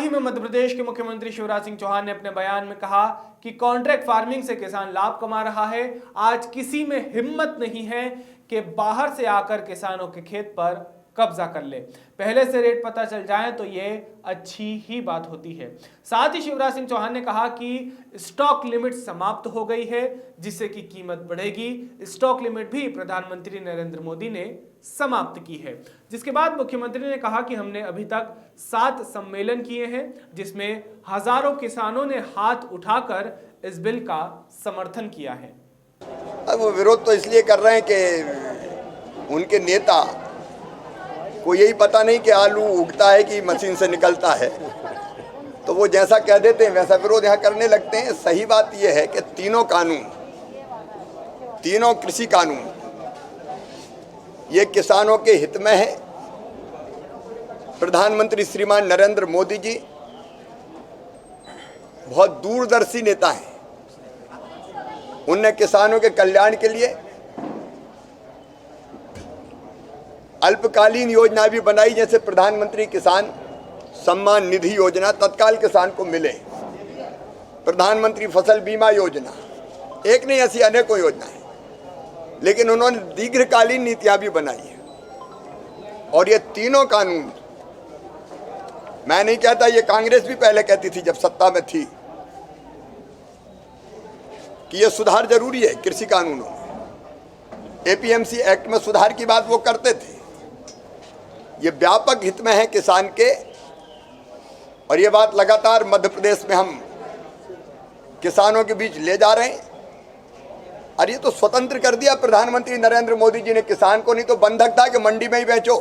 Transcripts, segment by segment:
हाल ही में मध्य प्रदेश के मुख्यमंत्री शिवराज सिंह चौहान ने अपने बयान में कहा कि कॉन्ट्रैक्ट फार्मिंग से किसान लाभ कमा रहा है। आज किसी में हिम्मत नहीं है कि बाहर से आकर किसानों के खेत पर कब्जा कर ले। पहले से रेट पता चल जाए तो ये अच्छी ही बात होती है। साथ ही शिवराज सिंह चौहान ने कहा कि स्टॉक लिमिट समाप्त हो गई है, जिससे कि कीमत बढ़ेगी। स्टॉक लिमिट भी प्रधानमंत्री नरेंद्र मोदी ने समाप्त की है। जिसके बाद मुख्यमंत्री ने कहा कि हमने अभी तक 7 सम्मेलन किए हैं, जिसमें हजारों किसानों ने हाथ उठाकर इस बिल का समर्थन किया है। अब वो विरोध तो इसलिए कर रहे हैं कि उनके नेता को यही पता नहीं कि आलू उगता है कि मशीन से निकलता है, तो वो जैसा कह देते हैं वैसा विरोध यहाँ करने लगते हैं। सही बात यह है कि तीनों कृषि कानून ये किसानों के हित में है। प्रधानमंत्री श्रीमान नरेंद्र मोदी जी बहुत दूरदर्शी नेता हैं। उनने किसानों के कल्याण के लिए अल्पकालीन योजना भी बनाई, जैसे प्रधानमंत्री किसान सम्मान निधि योजना तत्काल किसान को मिले, प्रधानमंत्री फसल बीमा योजना, एक नहीं ऐसी अनेकों योजनाएं। लेकिन उन्होंने दीर्घकालीन नीतियां भी बनाई है। और ये तीनों कानून, मैं नहीं कहता, ये कांग्रेस भी पहले कहती थी जब सत्ता में थी कि ये सुधार जरूरी है। कृषि कानूनों में एपीएमसी एक्ट में सुधार की बात वो करते थे। ये व्यापक हित में है किसान के, और ये बात लगातार मध्य प्रदेश में हम किसानों के बीच ले जा रहे हैं। और ये तो स्वतंत्र कर दिया प्रधानमंत्री नरेंद्र मोदी जी ने किसान को। नहीं तो बंधक था कि मंडी में ही बेचो।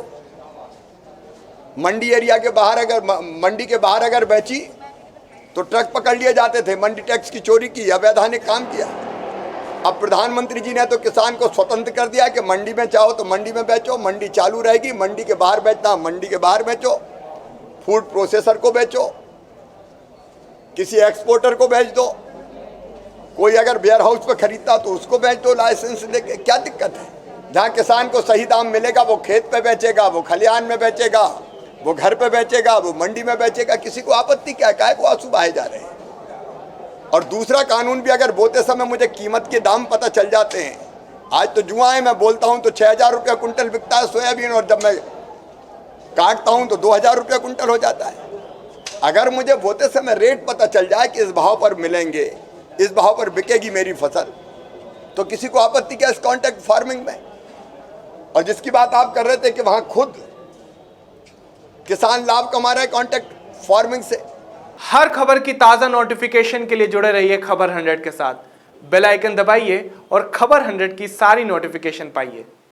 मंडी एरिया के बाहर अगर मंडी के बाहर अगर बेची तो ट्रक पकड़ लिए जाते थे। मंडी टैक्स की चोरी की, अवैधानिक काम किया। अब प्रधानमंत्री जी ने तो किसान को स्वतंत्र कर दिया कि मंडी में चाहो तो मंडी में बेचो, मंडी चालू रहेगी। मंडी के बाहर बेचना, मंडी के बाहर बेचो, फूड प्रोसेसर को बेचो, किसी एक्सपोर्टर को बेच दो, कोई अगर वेयर हाउस पर खरीदता तो उसको बेच दो लाइसेंस लेके। क्या दिक्कत है? जहाँ किसान को सही दाम मिलेगा वो खेत पे बेचेगा, वो खलिहान में बेचेगा, वो घर पे बेचेगा, वो मंडी में बेचेगा। किसी को आपत्ति क्या? काहे को आंसू बहाए जा रहे हैं? और दूसरा कानून भी, अगर बोते समय मुझे कीमत के दाम पता चल जाते हैं। आज तो जुआ है, मैं बोलता हूं तो 6,000 रुपया कुंटल बिकता है सोयाबीन, और जब मैं काटता हूं तो 2,000 रुपया कुंटल हो जाता है। अगर मुझे बोते समय रेट पता चल जाए कि इस भाव पर मिलेंगे, इस भाव पर बिकेगी मेरी फसल, तो किसी को आपत्ति क्या इस कॉन्ट्रैक्ट फार्मिंग में? और जिसकी बात आप कर रहे थे कि वहां खुद किसान लाभ कमा रहे हैं कॉन्ट्रैक्ट फार्मिंग से। हर खबर की ताजा नोटिफिकेशन के लिए जुड़े रहिए खबर 100 के साथ। बेल आइकन दबाइए और खबर 100 की सारी नोटिफिकेशन पाइए।